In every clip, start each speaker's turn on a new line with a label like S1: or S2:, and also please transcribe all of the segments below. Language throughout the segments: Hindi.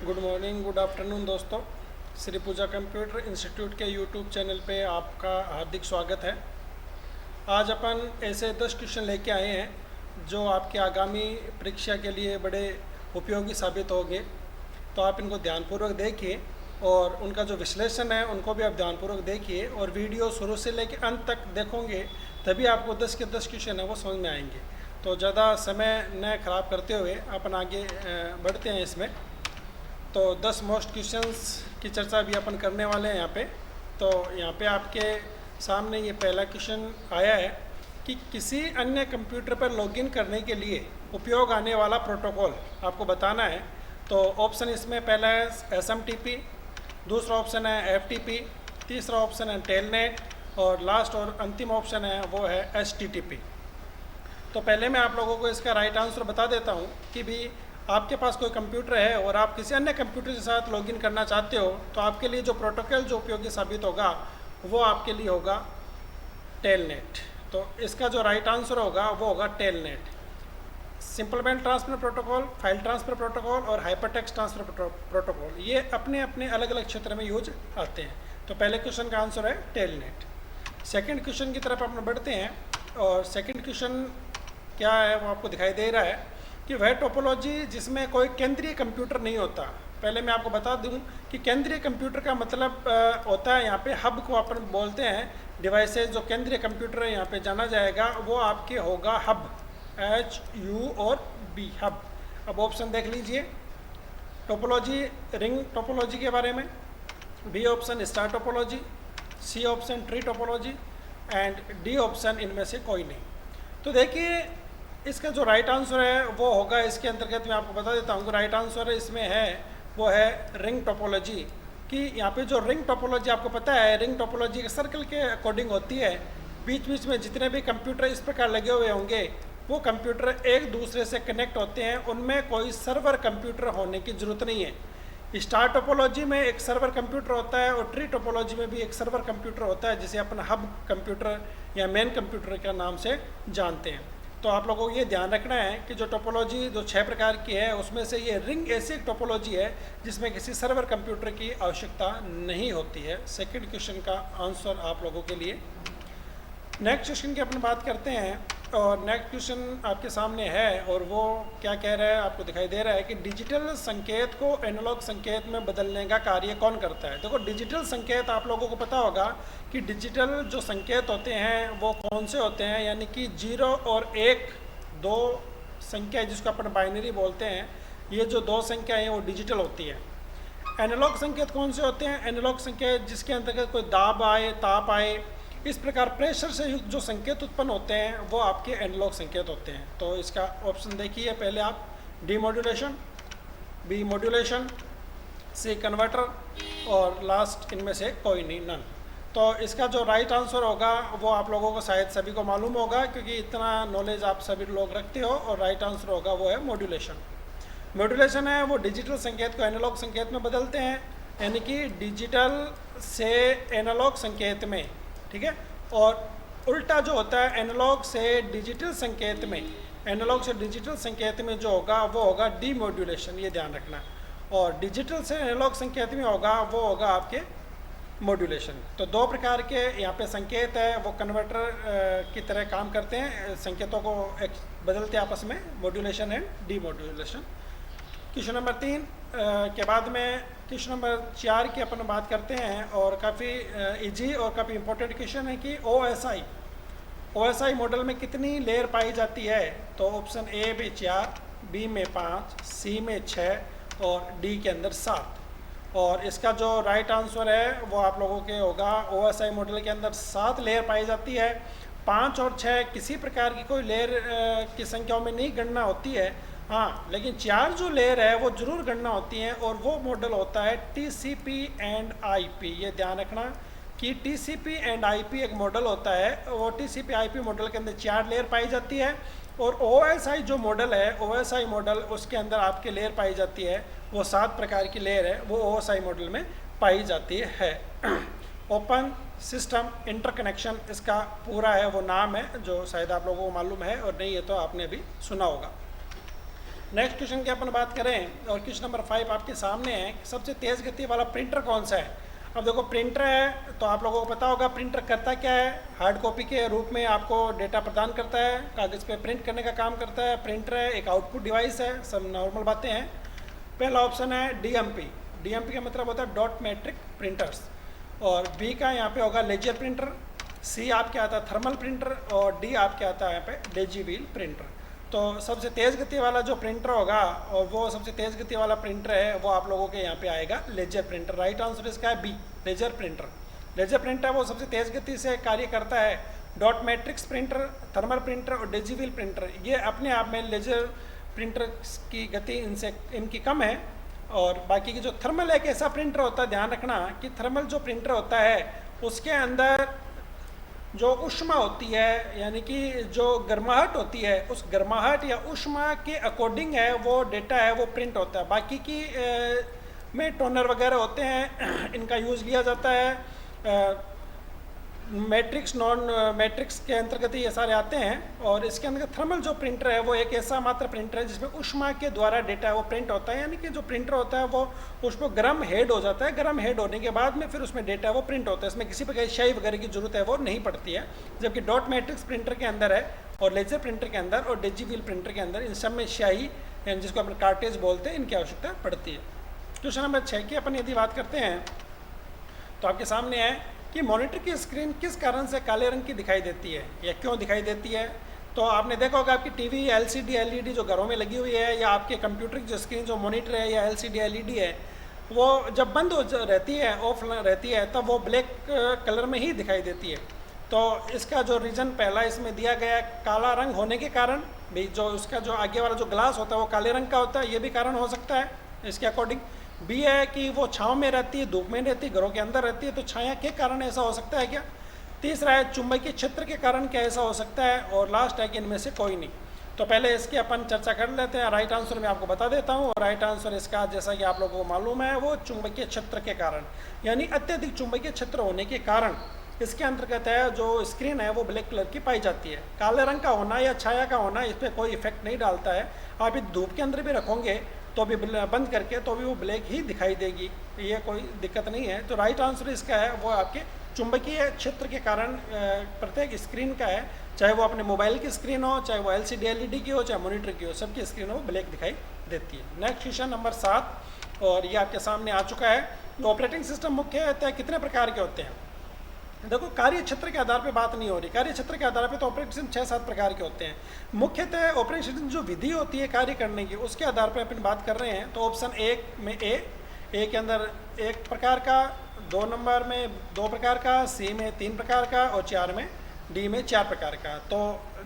S1: गुड मॉर्निंग, गुड आफ्टरनून दोस्तों। श्री पूजा कंप्यूटर इंस्टीट्यूट के यूट्यूब चैनल पे आपका हार्दिक स्वागत है। आज अपन ऐसे 10 क्वेश्चन लेके आए हैं जो आपके आगामी परीक्षा के लिए बड़े उपयोगी साबित होंगे। तो आप इनको ध्यानपूर्वक देखिए और उनका जो विश्लेषण है उनको भी आप ध्यानपूर्वक देखिए और वीडियो शुरू से लेकर अंत तक देखोगे तभी आपको 10 के 10 क्वेश्चन है वो समझ में आएंगे। तो ज़्यादा समय न ख़राब करते हुए अपन आगे बढ़ते हैं इसमें। तो 10 मोस्ट क्वेश्चंस की चर्चा भी अपन करने वाले हैं यहाँ पे। तो यहाँ पे आपके सामने ये पहला क्वेश्चन आया है कि किसी अन्य कंप्यूटर पर लॉगिन करने के लिए उपयोग आने वाला प्रोटोकॉल आपको बताना है। तो ऑप्शन इसमें पहला है SMTP, दूसरा ऑप्शन है FTP, तीसरा ऑप्शन है टेलनेट और लास्ट और अंतिम ऑप्शन है वो है HTTP। तो पहले मैं आप लोगों को इसका राइट आंसर बता देता हूँ कि भी आपके पास कोई कंप्यूटर है और आप किसी अन्य कंप्यूटर के साथ लॉगिन करना चाहते हो तो आपके लिए जो प्रोटोकॉल जो उपयोगी साबित होगा वो आपके लिए होगा टेलनेट। तो इसका जो राइट आंसर होगा वो होगा telnet. Simple band transfer protocol, file transfer protocol और हाइपरटेक्स्ट ट्रांसफर प्रोटोकॉल ये अपने अपने अलग अलग क्षेत्र में यूज आते हैं। तो पहले क्वेश्चन का आंसर है टेलनेट। सेकेंड क्वेश्चन की तरफ अपन बढ़ते हैं और सेकेंड क्वेश्चन क्या है वो आपको दिखाई दे रहा है कि वह टोपोलॉजी जिसमें कोई केंद्रीय कंप्यूटर नहीं होता। पहले मैं आपको बता दूं कि केंद्रीय कंप्यूटर का मतलब होता है यहाँ पे हब को अपन बोलते हैं। डिवाइसेस जो केंद्रीय कंप्यूटर यहाँ पे जाना जाएगा वो आपके होगा हब, HU और B हब। अब ऑप्शन देख लीजिए, टोपोलॉजी रिंग टोपोलॉजी के बारे में, B option star topology, C option tree topology and D option इनमें से कोई नहीं। तो देखिए इसका जो राइट आंसर है वो होगा, इसके अंतर्गत मैं आपको बता देता हूँ कि राइट आंसर इसमें है वो है रिंग टोपोलॉजी। कि यहाँ पे जो रिंग टोपोलॉजी आपको पता है, रिंग टोपोलॉजी एक सर्कल के अकॉर्डिंग होती है। बीच बीच में जितने भी कंप्यूटर इस प्रकार लगे हुए होंगे वो कंप्यूटर एक दूसरे से कनेक्ट होते हैं, उनमें कोई सर्वर कंप्यूटर होने की ज़रूरत नहीं है। स्टार टोपोलॉजी में एक सर्वर कंप्यूटर होता है और ट्री टोपोलॉजी में भी एक सर्वर कंप्यूटर होता है जिसे अपन हब कंप्यूटर या मेन कंप्यूटर के नाम से जानते हैं। तो आप लोगों को ये ध्यान रखना है कि जो टोपोलॉजी जो 6 प्रकार की है उसमें से ये रिंग ऐसी एक टोपोलॉजी है जिसमें किसी सर्वर कंप्यूटर की आवश्यकता नहीं होती है। सेकंड क्वेश्चन का आंसर आप लोगों के लिए। नेक्स्ट क्वेश्चन की अपन बात करते हैं और नेक्स्ट क्वेश्चन आपके सामने है और वो क्या कह रहा है आपको दिखाई दे रहा है कि डिजिटल संकेत को एनालॉग संकेत में बदलने का कार्य कौन करता है। देखो डिजिटल संकेत आप लोगों को पता होगा कि डिजिटल जो संकेत होते हैं वो कौन से होते हैं, यानी कि 0 और 1 दो संख्या जिसको अपन बाइनरी बोलते हैं, ये जो दो संख्या हैं वो डिजिटल होती है। एनालॉग संकेत कौन से होते हैं? एनालॉग संकेत जिसके अंतर्गत कोई दाब आए, ताप आए, इस प्रकार प्रेशर से युक्त जो संकेत उत्पन्न होते हैं वो आपके एनालॉग संकेत होते हैं। तो इसका ऑप्शन देखिए, पहले आप D modulation, B modulation, C converter और लास्ट इनमें से कोई नहीं, नन। तो इसका जो राइट आंसर होगा वो आप लोगों को शायद सभी को मालूम होगा क्योंकि इतना नॉलेज आप सभी लोग रखते हो, और राइट आंसर होगा वो है मॉड्यूलेशन। मॉड्यूलेशन है वो डिजिटल संकेत को एनालॉग संकेत में बदलते हैं, यानी कि डिजिटल से एनालॉग संकेत में, ठीक है। और उल्टा जो होता है एनालॉग से डिजिटल संकेत में, एनालॉग से डिजिटल संकेत में जो होगा वो होगा डीमॉड्यूलेशन, ये ध्यान रखना। और डिजिटल से एनालॉग संकेत में होगा वो होगा आपके मॉड्यूलेशन। तो दो प्रकार के यहाँ पे संकेत है वो कन्वर्टर की तरह काम करते हैं, संकेतों को बदलते आपस में, modulation and demodulation. Question number 3 के बाद में क्वेश्चन नंबर 4 की अपन बात करते हैं और काफ़ी इजी और काफ़ी इंपॉर्टेंट क्वेश्चन है कि OSI मॉडल में कितनी लेयर पाई जाती है। तो ऑप्शन ए में 4, बी में 5, सी में 6 और डी के अंदर 7। और इसका जो राइट आंसर है वो आप लोगों के होगा, OSI मॉडल के अंदर 7 लेयर पाई जाती है। 5 और 6 किसी प्रकार की कोई लेयर की संख्याओं में नहीं गणना होती है, हाँ, लेकिन 4 जो लेयर है वो जरूर गणना होती हैं और वो मॉडल होता है TCP एंड IP। ये ध्यान रखना कि TCP एंड IP एक मॉडल होता है, वो TCP IP मॉडल के अंदर 4 लेयर पाई जाती है। और OSI जो मॉडल है, OSI मॉडल उसके अंदर आपके लेयर पाई जाती है, वो 7 प्रकार की लेयर है वो OSI मॉडल में पाई जाती है। ओपन सिस्टम इंटरकनेक्शन इसका पूरा है वो नाम है, जो शायद आप लोगों को मालूम है और नहीं है तो आपने अभी सुना होगा। नेक्स्ट क्वेश्चन की अपन बात करें और क्वेश्चन नंबर 5 आपके सामने है कि सबसे तेज़ गति वाला प्रिंटर कौन सा है। अब देखो प्रिंटर है तो आप लोगों को पता होगा प्रिंटर करता क्या है, हार्ड कॉपी के रूप में आपको डेटा प्रदान करता है, कागज़ पे प्रिंट करने का काम करता है। प्रिंटर है एक आउटपुट डिवाइस है, सब नॉर्मल बातें हैं। पहला ऑप्शन है डीएमपी। डीएमपी का मतलब होता है डॉट मैट्रिक प्रिंटर्स, और बी का यहाँ पे होगा लेजर प्रिंटर, सी आपके आता है थर्मल प्रिंटर, और डी आपके आता है यहाँ पे डेजी व्हील प्रिंटर। तो सबसे तेज़ गति वाला जो प्रिंटर होगा और वो सबसे तेज़ गति वाला प्रिंटर है वो आप लोगों के यहाँ पे आएगा लेजर प्रिंटर। राइट आंसर इसका है B, laser printer. Laser printer वो सबसे तेज़ गति से कार्य करता है। Dot matrix printer, thermal printer और डेजी व्हील प्रिंटर ये अपने आप में लेजर प्रिंटर की गति इनकी कम है। और बाकी की जो थर्मल एक ऐसा प्रिंटर होता है, ध्यान रखना कि थर्मल जो प्रिंटर होता है उसके अंदर जो ऊष्मा होती है यानी कि जो गर्माहट होती है उस गर्माहट या ऊष्मा के अकॉर्डिंग है वो डेटा है वो प्रिंट होता है। बाकी की में टोनर वगैरह होते हैं इनका यूज़ लिया जाता है। मैट्रिक्स नॉन मैट्रिक्स के अंतर्गत ये सारे आते हैं। और इसके अंदर थर्मल जो प्रिंटर है वो एक ऐसा मात्र प्रिंटर है जिसमें ऊष्मा के द्वारा डेटा है वो प्रिंट होता है, यानी कि जो प्रिंटर होता है वो उसमें गर्म हेड हो जाता है, गर्म हेड होने के बाद में फिर उसमें डेटा वो प्रिंट होता है, इसमें किसी प्रकार की स्याही वगैरह की जरूरत है वो नहीं पड़ती है। जबकि डॉट मैट्रिक्स प्रिंटर के अंदर है और लेजर प्रिंटर के अंदर और डेजी व्हील प्रिंटर के अंदर इन सब में स्याही यानी जिसको अपन कार्टेज बोलते हैं इनकी आवश्यकता पड़ती है। क्वेश्चन नंबर 6 की अपन यदि बात करते हैं तो आपके सामने है कि मॉनिटर की स्क्रीन किस कारण से काले रंग की दिखाई देती है या क्यों दिखाई देती है। तो आपने देखा होगा आपकी टीवी एलसीडी एलईडी जो घरों में लगी हुई है या आपके कंप्यूटर की जो स्क्रीन जो मॉनिटर है या एलसीडी एलईडी है वो जब बंद हो रहती है ऑफ रहती है तब वो ब्लैक कलर में ही दिखाई देती है। तो इसका जो रीज़न पहला इसमें दिया गया है काला रंग होने के कारण, भाई जो उसका जो आगे वाला जो ग्लास होता है वो काले रंग का होता है, ये भी कारण हो सकता है इसके अकॉर्डिंग। बी है कि वो छाँव में रहती है, धूप में रहती है, घरों के अंदर रहती है, तो छाया के कारण ऐसा हो सकता है क्या। तीसरा है चुंबकीय क्षेत्र के कारण क्या ऐसा हो सकता है, और लास्ट है कि इनमें से कोई नहीं। तो पहले इसकी अपन चर्चा कर लेते हैं। राइट आंसर मैं आपको बता देता हूँ, और राइट आंसर इसका जैसा कि आप लोगों को मालूम है वो चुंबकीय क्षेत्र के कारण, यानी अत्यधिक चुंबकीय क्षेत्र होने के कारण इसके अंतर्गत है जो स्क्रीन है वो ब्लैक कलर की पाई जाती है। काले रंग का होना या छाया का होना इस पर कोई इफेक्ट नहीं डालता है। आप इस धूप के अंदर भी रखोगे तो भी बंद करके तो भी वो ब्लैक ही दिखाई देगी, ये कोई दिक्कत नहीं है। तो राइट आंसर इसका है वो आपके चुंबकीय क्षेत्र के कारण प्रत्येक स्क्रीन का है, चाहे वो अपने मोबाइल की स्क्रीन हो, चाहे वो एलसीडी एलईडी की हो, चाहे मॉनिटर की हो, सबकी स्क्रीन हो ब्लैक दिखाई देती है। नेक्स्ट क्वेश्चन नंबर 7 और ये आपके सामने आ चुका है। ऑपरेटिंग सिस्टम मुख्यतः कितने प्रकार के होते हैं। देखो कार्य क्षेत्र के आधार पे बात नहीं हो रही, कार्य क्षेत्र के आधार पे तो ऑपरेटिंग सिस्टम 6-7 प्रकार के होते हैं। मुख्यतः ऑपरेटिंग सिस्टम जो विधि होती है कार्य करने की उसके आधार पे अपन बात कर रहे हैं। तो ऑप्शन 1 में ए के अंदर 1 प्रकार का, 2 नंबर में 2 प्रकार का, सी में 3 प्रकार का और 4 में डी में 4 प्रकार का। तो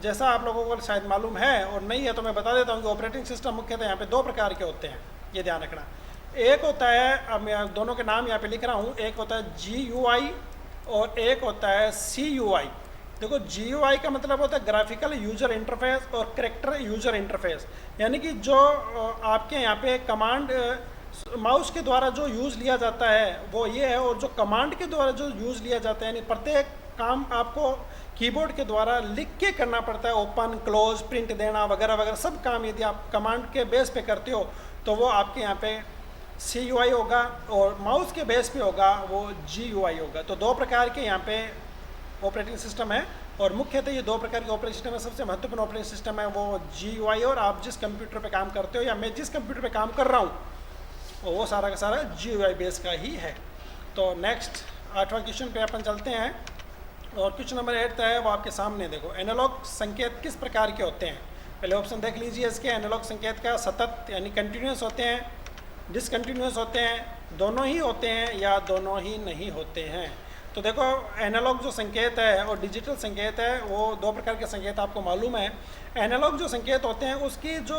S1: जैसा आप लोगों को शायद मालूम है और नहीं है तो मैं बता देता हूँ कि ऑपरेटिंग सिस्टम मुख्यतः यहाँ पे 2 प्रकार के होते हैं, ये ध्यान रखना। एक होता है, अब मैं दोनों के नाम यहाँ पे लिख रहा हूँ, एक होता है GUI और एक होता है CUI। देखो GUI का मतलब होता है ग्राफिकल यूजर इंटरफेस और कैरेक्टर यूजर इंटरफेस, यानी कि जो आपके यहाँ पे कमांड माउस के द्वारा जो यूज़ लिया जाता है वो ये है, और जो कमांड के द्वारा जो यूज़ लिया जाता है यानी प्रत्येक काम आपको कीबोर्ड के द्वारा लिख के करना पड़ता है, ओपन क्लोज प्रिंट देना वगैरह वगैरह सब काम यदि आप कमांड के बेस पे करते हो तो वो आपके यहाँ पे CUI होगा, और माउस के बेस पे होगा वो GUI होगा। तो 2 प्रकार के यहाँ पे ऑपरेटिंग सिस्टम है, और मुख्यतः ये 2 प्रकार के ऑपरेटिंग सिस्टम है। सबसे महत्वपूर्ण ऑपरेटिंग सिस्टम है वो GUI, और आप जिस कंप्यूटर पे काम करते हो या मैं जिस कंप्यूटर पे काम कर रहा हूँ वो सारा का सारा GUI बेस का ही है। तो नेक्स्ट 8वां क्वेश्चन पे अपन चलते हैं, और क्वेश्चन नंबर 8 है वो आपके सामने। देखो एनालॉग संकेत किस प्रकार के होते हैं। पहले ऑप्शन देख लीजिए इसके। एनालॉग संकेत का सतत यानी कंटिन्यूस होते हैं, डिसकंटिन्यूस होते हैं, दोनों ही होते हैं या दोनों ही नहीं होते हैं। तो देखो एनालॉग जो संकेत है और डिजिटल संकेत है वो 2 प्रकार के संकेत आपको मालूम है। एनालॉग जो संकेत होते हैं उसकी जो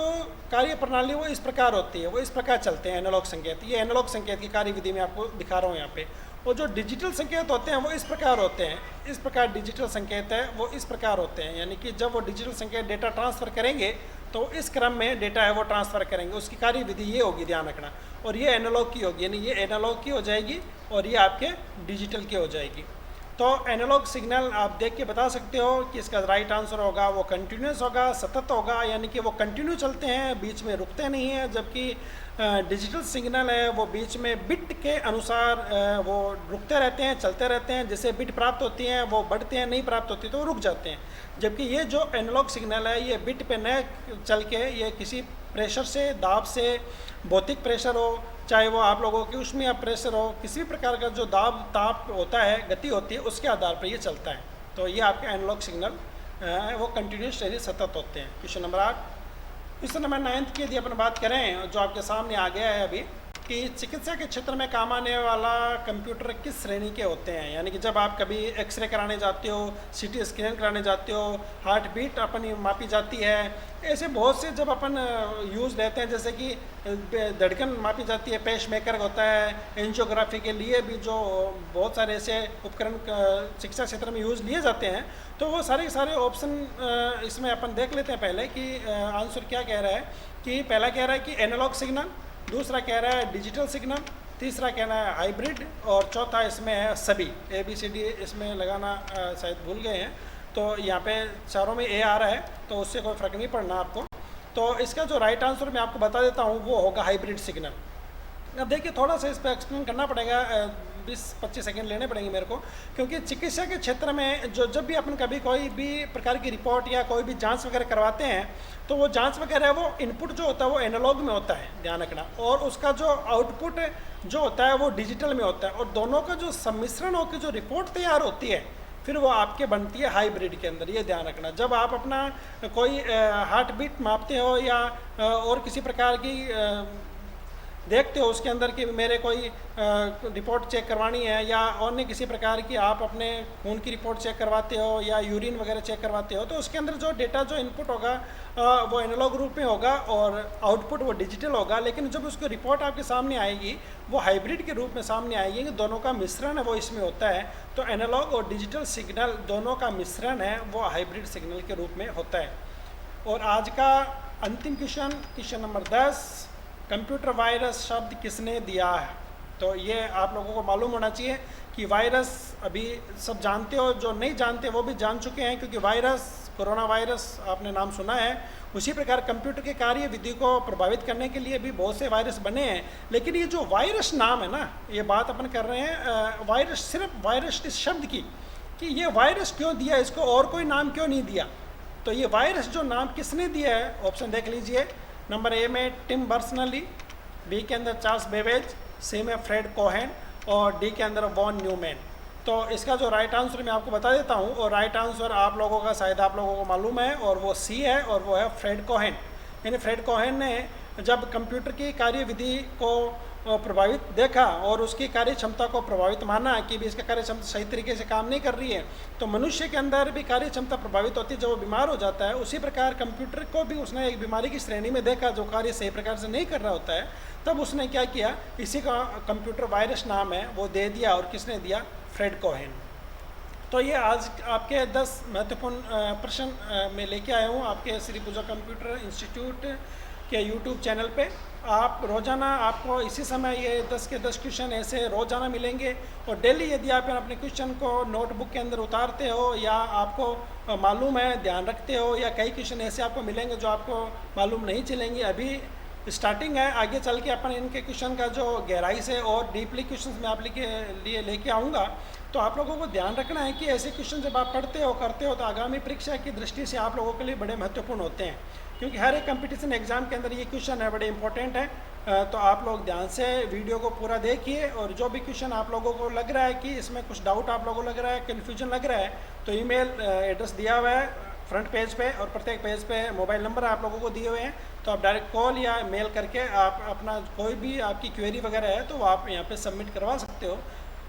S1: कार्य प्रणाली वो इस प्रकार होती है, वो इस प्रकार चलते हैं एनालॉग संकेत। ये एनालॉग संकेत की कार्य विधि में आपको दिखा रहा हूँ यहाँ पे। और जो डिजिटल संकेत होते हैं वो इस प्रकार होते हैं, इस प्रकार डिजिटल संकेत है वो इस प्रकार होते हैं, यानी कि जब वो डिजिटल संकेत डेटा ट्रांसफ़र करेंगे तो इस क्रम में डेटा है वो ट्रांसफ़र करेंगे, उसकी कार्य विधि ये होगी, ध्यान रखना। और ये एनालॉग की होगी, यानी ये एनालॉग की हो जाएगी और ये आपके डिजिटल की हो जाएगी। तो एनालॉग सिग्नल आप देख के बता सकते हो कि इसका राइट आंसर होगा वो कंटिन्यूस होगा, सतत होगा, यानी कि वो कंटिन्यू चलते हैं, बीच में रुकते नहीं हैं। जबकि डिजिटल सिग्नल है वो बीच में बिट के अनुसार वो रुकते रहते हैं, चलते रहते हैं। जैसे बिट प्राप्त होती हैं वो बढ़ते हैं, नहीं प्राप्त होती तो वो रुक जाते हैं। जबकि ये जो एनालॉग सिग्नल है ये बिट पे न चल के ये किसी प्रेशर से, दाब से, भौतिक प्रेशर हो, चाहे वो आप लोगों की ऊष्मीय प्रेशर हो, किसी भी प्रकार का जो दाब ताप होता है, गति होती है, उसके आधार पर ये चलता है। तो ये आपके एनालॉग सिग्नल वो कंटिन्यूस यानी सतत होते हैं। Question number 8। क्वेश्चन नंबर 9 की यदि अपन बात करें जो आपके सामने आ गया है अभी, कि चिकित्सा के क्षेत्र में काम आने वाला कंप्यूटर किस श्रेणी के होते हैं। यानी कि जब आप कभी एक्सरे कराने जाते हो, सीटी स्कैन कराने जाते हो, हार्ट बीट अपनी मापी जाती है, ऐसे बहुत से जब अपन यूज़ लेते हैं, जैसे कि धड़कन मापी जाती है, पेस मेकर होता है, एंजियोग्राफी के लिए भी जो बहुत सारे ऐसे उपकरण चिकित्सा क्षेत्र में यूज़ लिए जाते हैं। तो वो सारे सारे ऑप्शन इसमें अपन देख लेते हैं पहले कि आंसर क्या कह रहा है। कि पहला कह रहा है कि एनालॉग सिग्नल, दूसरा कह रहा है डिजिटल सिग्नल, तीसरा कहना है हाइब्रिड, और चौथा इसमें है सभी। ABCD इसमें लगाना शायद भूल गए हैं, तो यहाँ पे चारों में A आ रहा है, तो उससे कोई फ़र्क नहीं पड़ना आपको। तो इसका जो राइट आंसर मैं आपको बता देता हूँ वो होगा हाइब्रिड सिग्नल। अब देखिए थोड़ा सा इस पर एक्सप्लेन करना पड़ेगा, 20-25 सेकेंड लेने पड़ेंगे मेरे को, क्योंकि चिकित्सा के क्षेत्र में जब भी अपन कभी कोई भी प्रकार की रिपोर्ट या कोई भी जांच वगैरह करवाते हैं, तो वो जांच वगैरह वो इनपुट जो होता है वो एनालॉग में होता है, ध्यान रखना, और उसका जो आउटपुट जो होता है वो डिजिटल में होता है, और दोनों का जो सम्मिश्रण होकर जो रिपोर्ट तैयार होती है फिर वो आपके बनती है हाइब्रिड के अंदर। ये ध्यान रखना, जब आप अपना कोई हार्ट बीट मापते हो या और किसी प्रकार की देखते हो उसके अंदर कि मेरे कोई रिपोर्ट चेक करवानी है, या अन्य किसी प्रकार की आप अपने खून की रिपोर्ट चेक करवाते हो या यूरिन वगैरह चेक करवाते हो, तो उसके अंदर जो डेटा जो इनपुट होगा वो एनालॉग रूप में होगा और आउटपुट वो डिजिटल होगा। लेकिन जब उसकी रिपोर्ट आपके सामने आएगी वो हाइब्रिड के रूप में सामने आएगी, कि दोनों का मिश्रण है वो इसमें होता है। तो एनालॉग और डिजिटल सिग्नल दोनों का मिश्रण है वो हाइब्रिड सिग्नल के रूप में होता है। और आज का अंतिम question, question number 10, computer virus शब्द किसने दिया है। तो ये आप लोगों को मालूम होना चाहिए कि वायरस अभी सब जानते हो, जो नहीं जानते वो भी जान चुके हैं, क्योंकि वायरस, कोरोना वायरस आपने नाम सुना है। उसी प्रकार कंप्यूटर के कार्य विधि को प्रभावित करने के लिए भी बहुत से वायरस बने हैं। लेकिन ये जो वायरस नाम है ना, ये बात अपन कर रहे हैं वायरस, सिर्फ वायरस इस शब्द की, कि ये वायरस क्यों दिया, इसको और कोई नाम क्यों नहीं दिया। तो ये वायरस जो नाम किसने दिया है, ऑप्शन देख लीजिए। नंबर A में टिम बर्नर्स-ली, B के अंदर चार्ल्स बेबेज, C में फ्रेड कोहेन, और D के अंदर वॉन न्यूमैन। तो इसका जो राइट आंसर मैं आपको बता देता हूँ, और राइट आंसर आप लोगों का शायद आप लोगों को मालूम है, और वो C है, और वो है फ्रेड कोहेन। यानी फ्रेड कोहेन ने जब कंप्यूटर की कार्यविधि को प्रभावित देखा और उसकी कार्य क्षमता को प्रभावित माना कि भी इसका कार्य क्षमता सही तरीके से काम नहीं कर रही है, तो मनुष्य के अंदर भी कार्य क्षमता प्रभावित होती है जब वो बीमार हो जाता है। उसी प्रकार कंप्यूटर को भी उसने एक बीमारी की श्रेणी में देखा जो कार्य सही प्रकार से नहीं कर रहा होता है। तब उसने क्या किया, इसी का कंप्यूटर वायरस नाम है वो दे दिया, और किसने दिया, फ्रेड कोहेन। तो ये आज आपके 10 महत्वपूर्ण प्रश्न मैं लेके आया हूँ आपके श्री पूजा कंप्यूटर इंस्टीट्यूट के यूट्यूब चैनल पे। आप रोज़ाना आपको इसी समय ये 10 के 10 क्वेश्चन ऐसे रोज़ाना मिलेंगे, और डेली यदि आप अपने क्वेश्चन को नोटबुक के अंदर उतारते हो, या आपको मालूम है, ध्यान रखते हो, या कई क्वेश्चन ऐसे आपको मिलेंगे जो आपको मालूम नहीं चलेंगे। अभी स्टार्टिंग है, आगे चल के अपन इनके क्वेश्चन का जो गहराई से और डीपली क्वेश्चन मैं आप लिए लेके आऊँगा। तो आप लोगों को ध्यान रखना है कि ऐसे क्वेश्चन जब आप पढ़ते हो, करते हो, तो आगामी परीक्षा की दृष्टि से आप लोगों के लिए बड़े महत्वपूर्ण होते हैं, क्योंकि हर एक कंपटीशन एग्जाम के अंदर ये क्वेश्चन है बड़े इंपॉर्टेंट है। तो आप लोग ध्यान से वीडियो को पूरा देखिए, और जो भी क्वेश्चन आप लोगों को लग रहा है कि इसमें कुछ डाउट आप लोगों को लग रहा है, कन्फ्यूजन लग रहा है, तो ईमेल एड्रेस दिया हुआ है फ्रंट पेज पे, और प्रत्येक पेज पे मोबाइल नंबर आप लोगों को दिए हुए हैं। तो आप डायरेक्ट कॉल या मेल करके आप अपना कोई भी आपकी क्वेरी वगैरह है तो वो आप यहाँ पे सबमिट करवा सकते हो।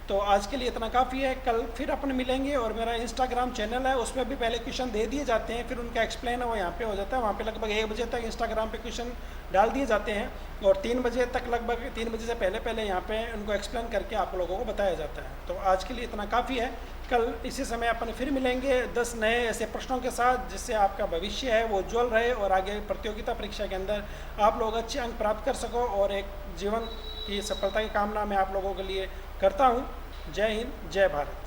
S1: तो आज के लिए इतना काफ़ी है, कल फिर अपन मिलेंगे। और मेरा इंस्टाग्राम चैनल है, उसमें भी पहले क्वेश्चन दे दिए जाते हैं, फिर उनका एक्सप्लेन है वो यहाँ पे हो जाता है। वहाँ पे लगभग 1 बजे तक इंस्टाग्राम पे क्वेश्चन डाल दिए जाते हैं, और 3 बजे तक, लगभग 3 बजे से पहले पहले यहाँ पे उनको एक्सप्लेन करके आप लोगों को बताया जाता है। तो आज के लिए इतना काफ़ी है, कल इसी समय अपन फिर मिलेंगे 10 नए ऐसे प्रश्नों के साथ, जिससे आपका भविष्य है वो उज्ज्वल रहे, और आगे प्रतियोगिता परीक्षा के अंदर आप लोग अच्छे अंक प्राप्त कर सको, और एक जीवन की सफलता की कामना मैं आप लोगों के लिए करता हूँ। जय हिंद, जय भारत।